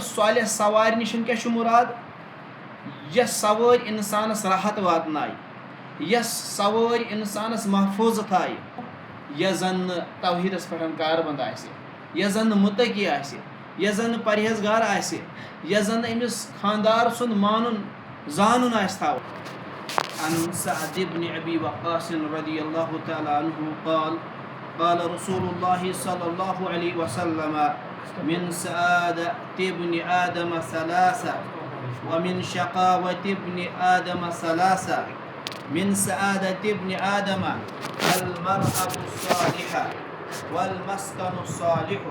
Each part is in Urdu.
صالح سوار نشن کیا مراد یس سوار انسانس راحت واتنائے یس سوار انسانس محفوظ تھائے یس زن توحیدس پہ کاربند آسہ یس زن متقی آسہ یس زن پرہیزگار آسہ یس زن امس خاندار سن مانن زانن آسہ تھاو. عن سعد بن ابي وقاص رضي الله تعالى عنه قال رسول الله صلى الله عليه وسلم من سعادة ابن آدم ثلاثة ومن شقاوة ابن آدم ثلاثة من سعادة ابن آدم المرأة الصالحة والمسكن الصالح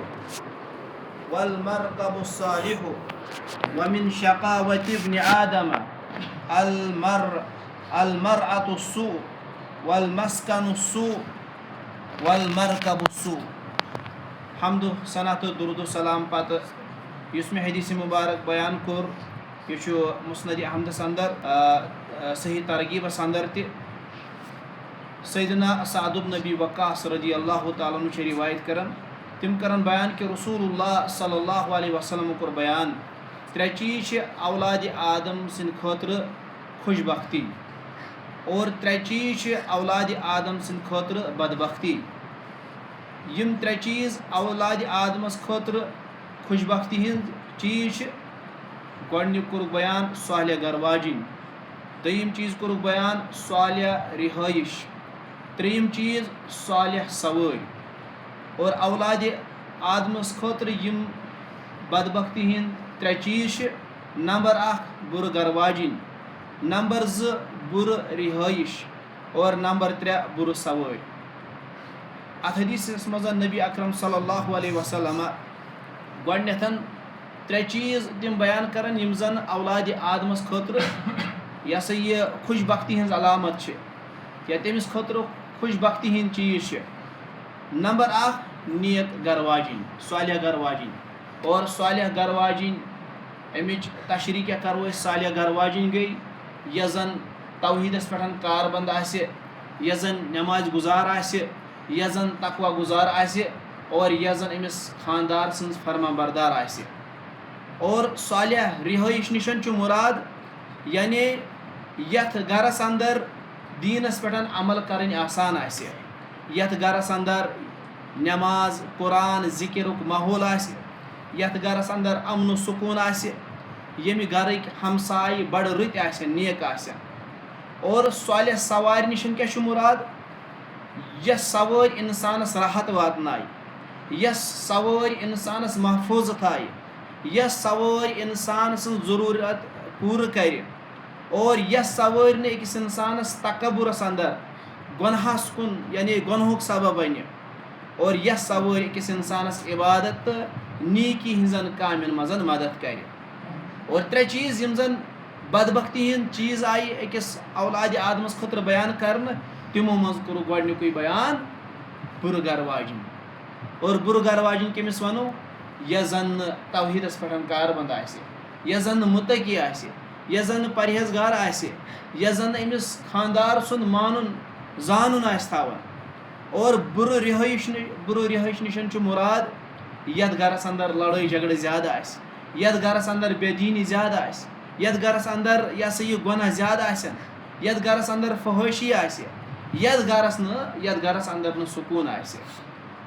والمركب الصالح ومن شقاوة ابن آدم المرأة السوء والمسكن السوء والمركب السوء. حمد و ثنا تو درود و سلام پتہ یس میں حدیث مبارک بیان کور یہ مسند احمدس اندر صحیح ترغیبس اندر تہ سیدنا سعد بن ابی وقاص رضی اللہ تعالیٰ عنہ روایت کرن تم کرن بیان کہ رسول اللہ صلی اللہ علیہ وسلم کور بیان ترے چیز اولاد آدم سن خاطر خوش بختی اور ترے چیز اولاد آدم سن خاطر بدبختی. یم ترے چیز اولاد آدمس خاطر خوش بختی ہند چیز گۄڈنیُک کوٚرُکھ بیان صالح گھر واجِنۍ دوٚیِم چیٖز کوٚرُکھ بیان صالح رِہٲیِش ترٛیٚیِم چیٖز صالح سوٲرۍ اور اولاد آدمس خٲطرٕ یِم بدبختی ہٕنٛدۍ ترٛےٚ چیٖز چھِ نمبر اکھ بُرٕ گھر واجِنۍ نمبر زٕ بُرٕ رِہٲیِش اور نمبر ترٛےٚ بُرٕ سوٲرۍ. اتھ حدیثس منٛز نبی اکرم صلی اللہ علیہ وسلم گۄڈنیتھن ترٛےٚ چیٖز تِم بیان کران یِم زن اولاد آدمس خٲطرٕ یہ ہسا یہ خوش بختی ہٕنٛز علامت چھِ یا تٔمِس خٲطرٕ خوش بختی ہٕنٛدۍ چیٖز چھِ. نمبر اکھ نیک گھر واجِنۍ صالح گھر واجِنۍ اور صالح گھر واجِنۍ امِچ تشریح کیٛاہ کرو أسۍ صالح گھر واجِنۍ گٔے یۄس زن توحیٖدس پٮ۪ٹھ کاربند آسہِ یۄس زن نٮ۪ماز گُزار آسہِ یۄس زن تقوا گُزار آسہِ اور یۄس زن أمِس خاندار سٕنٛز فرما بردار آسہِ. اور صالح رِہٲیِش نِشن چھُ مُراد یعنی یتھ گرس اندر دیٖنس پٮ۪ٹھ عمل کرٕنۍ آسان آسہِ یتھ گرس اندر نٮ۪ماز قرآن ذِکرُک ماحول آسہِ یتھ گرس اندر امن و سکوٗن آسہِ ییٚمہِ گرٕکۍ ہمسایہِ بڑٕ رٕتۍ آسن نیک آسن. اور صالح سوارِ نِشن کیٛاہ چھُ مُراد یس سوٲرۍ انسانس راحت واتنائے یس سوٲرۍ انسانس محفوظ تھایہِ یس سوٲرۍ انسان سٕنٛز ضروٗرت پوٗرٕ کرِ اور یس سوٲرۍ نہٕ أکِس انسانس تکبُرس اندر گۄنہس کُن یعنی گۄنہُک سبب بنہِ اور یس سوٲرۍ أکِس انسانس عبادت تہٕ نیکی ہٕنٛزن کامٮ۪ن منٛز مدد کرِ. اور ترٛےٚ چیٖز یِم زن بدبختی ہٕنٛدۍ چیٖز آیہِ أکِس اولادِ آدمس خٲطرٕ بیان کرنہٕ تِمو منٛز کوٚرُکھ گۄڈنیُکُے بیان بُرٕ گھر واجِنۍ. اور بُرٕ گھر واجِنۍ کٔمِس ونو یۄس زن نہٕ توحیٖدس پٮ۪ٹھ کاربند آسہِ یۄس زن نہٕ مُتقی آسہِ یۄس زن نہٕ پرہیزگار آسہِ یۄس زن نہٕ أمِس خاندار سُنٛد مانُن زانُن آسہِ تھاوان. اور بُرٕ رِہٲیِش نِشن چھُ مُراد یتھ گرس اندر لڑٲے جھگڑٕ زیادٕ آسہِ یتھ گرس اندر بے دیٖنی زیادٕ آسہِ یتھ گرس اندر یہ ہسا یہ گۄناہ زیادٕ آسن یتھ گرس اندر فحٲشی آسہِ یتھ گرس اندر نہٕ سکوٗن آسہِ.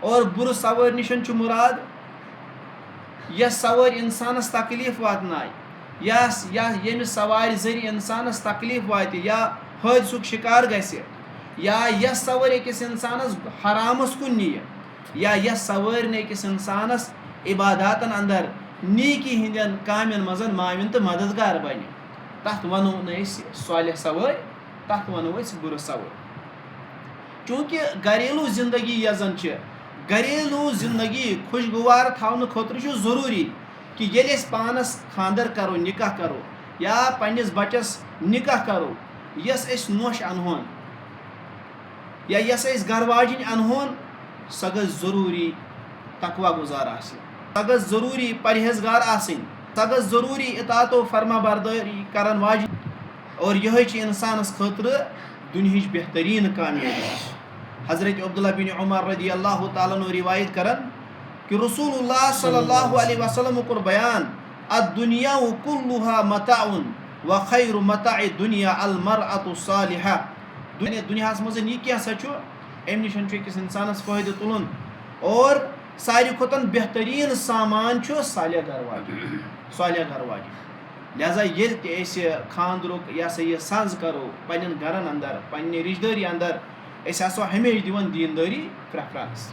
اور بُرٕ سوٲرۍ نِشن چھُ مُراد یس سوٲرۍ انسانس تکلیٖف واتنایہِ ییٚمہِ سوارِ ذٔریعہٕ انسانس تکلیٖف واتہِ یا حٲدثُک شِکار گژھِ یا یس سوٲرۍ أکِس انسانس حرامس کُن نِیہِ یا یس سوٲرۍ نہٕ أکِس انسانس عباداتن اندر نیکی ہٕنٛدٮ۪ن کامٮ۪ن منٛز معاوِن تہٕ مددگار بنہِ تتھ ونو نہٕ أسۍ صالح سوٲرۍ تتھ ونو أسۍ بُرٕ سوٲرۍ. چوٗنٛکہِ گریلوٗ زندگی یۄس زن چھِ گریلوٗ زندگی خوشگوار تھاونہٕ خٲطرٕ چھُ ضروٗری کہِ ییٚلہِ أسۍ پانس خاندر کرو نکاح کرو یا پننس بچس نکاح کرو یۄس أسۍ نوش انہون یا یۄس أسۍ گھر واجِنۍ انہون سۄ گٔژھ ضروٗری تقوا گُزار آسٕنۍ سۄ گٔژھ ضروٗری پرہیزگار آسٕنۍ سۄ گٔژھ ضروٗری اطاعت و فرما بردٲری کرن واجِنۍ اور یِہوٚے چھِ انسانس خٲطرٕ دُنہِچ بہتریٖن کامیٲبی. حضرت عبداللہ بن عمر رضی اللہ تعالیٰ عنہ روایت کرن کہ رسول اللہ صلی اللہ علیہ وسلم کوٚر بیان الدنیا کلها متاع وخیر متاع الدنیا المرأة الصالحة دنیاہس مز یہ کیا سا ام نش أکس انسانس فائدہ تلن اور ساروی کھوتن بہترین سامان صالح گھر واجن لہذا یل تہ خاندرک یہ سا یہ سز کرو پنن گرن اندر پنہ رشتہ داری اندر آسو ہمیشہ دیوان دینداری پریفرنس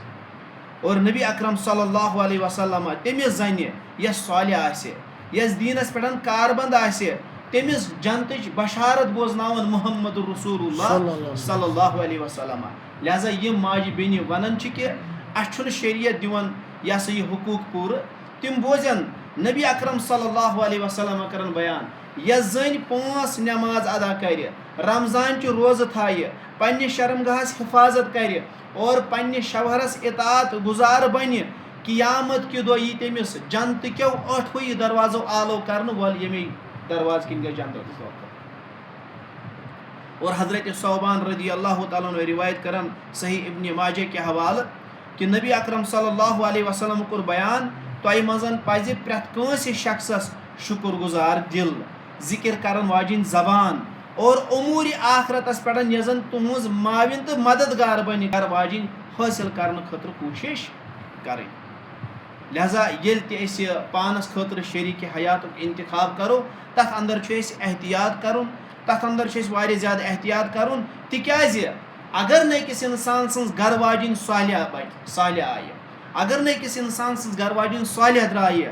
اور نبی اکرم صلی اللہ علیہ وسلم تمس زن یس صالح آسہ یس دینس پہ کاربند آسہ تمس جنتچ بشارت بوزناون محمد رسول اللہ صلی اللہ علیہ وسلم لہذا یم ماجہ بیٚنہِ ونان کہ اچھن شریعت دیوان یہ سا یہ حقوق پور تم بوزن نبی اکرم صلی اللہ علیہ وسلم کرن بیان یس زن 5 نماز ادا کر رمضان چہ روزہ تھایہ پنہ شرمگاہس حفاظت کر اور پنہ شوہرس اطاعت گزار بنہ قیامت کہ دہ یہ تمس جنت کیو 8 دروازو آلو کرن ول یمی دروازہ کن گئی جنت اور حضرت صوبان رضی اللہ تعالیٰ عنہ روایت کرن صحیح ابن ماجہ کے حوالہ کہ نبی اکرم صلی اللہ علیہ وسلم کور بیان تہ مزن پزِ پرٛٮ۪تھ کٲنٛسہِ شخصس شکر گزار دل ذکر کرن واجن زبان اور امور آخرتس پہ یس زن تہذ معاون تو مددگار بن کر واجن حاصل کرنے خاطر کوشش کریں لہذا یل تہ پانس خاطر شریک حیات انتخاب کرو تر اندر احتیاط کرن تر اندر واریاہ زیادہ احتیاط کرن تکیاز اگر نہ أکس انسان سن گھر واجن صالح آیہ اگر نہ أکس انسان سن گھر واجن صالح درائہ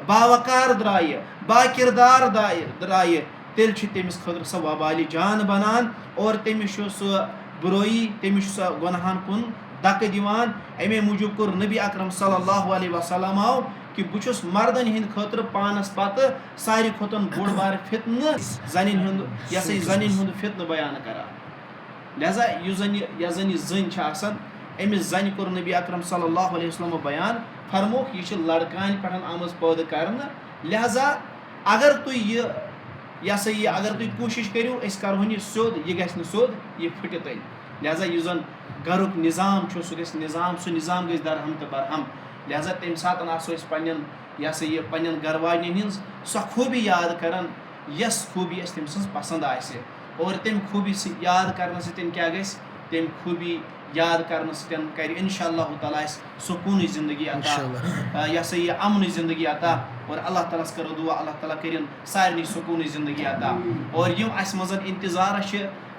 باوقار درائہ با کردار درائہ تیل تمس خاطر سہ وبال جان بنان اور تمس سہ برائی تمس سہ گناہن کن دکہ دیوان امے موجود کور نبی اکرم صلی اللہ علیہ وسلم کہ بہس مردن ہند خاطر پانس پتہ ساروی کھوتن بوڑ بار فتنہ زنین ہند یہ زنین ہند فتنہ بیان کران لہذا یہ زن امس زن کور نبی اکرم صلی اللہ علیہ وسلم بیان فرموک یہ لڑکان پہ آمز پید کرنا لہذا اگر تھی یہ اگر تھی کوشش کرو اس کرہون یہ سیود یہ گھس سیود یہ پھٹ تل لہذا یہ زن گھرک نظام سہ گھس نظام سہ نظام گھس درہم تو برہم لہذا تمہ سات آسو یہ پن گھر واجن ہز سہ خوبی یاد کران یس خوبی تم سن پسند آسہ اور تم خوبی یاد کرنے سن کیا گھس تم خوبی یاد کرنے سن کر انشاء اللہ تعالیٰ سکون زندگی عطا یہ امن زندگی عطا اور اللہ تعالیٰ کرو دعا اللہ تعالیٰ کرن سارنی سکون زندگی عطا اور یم اس مزن انتظار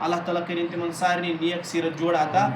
اللہ تعالیٰ کرن تمن سارنی نیک سیرت جوڑ عطا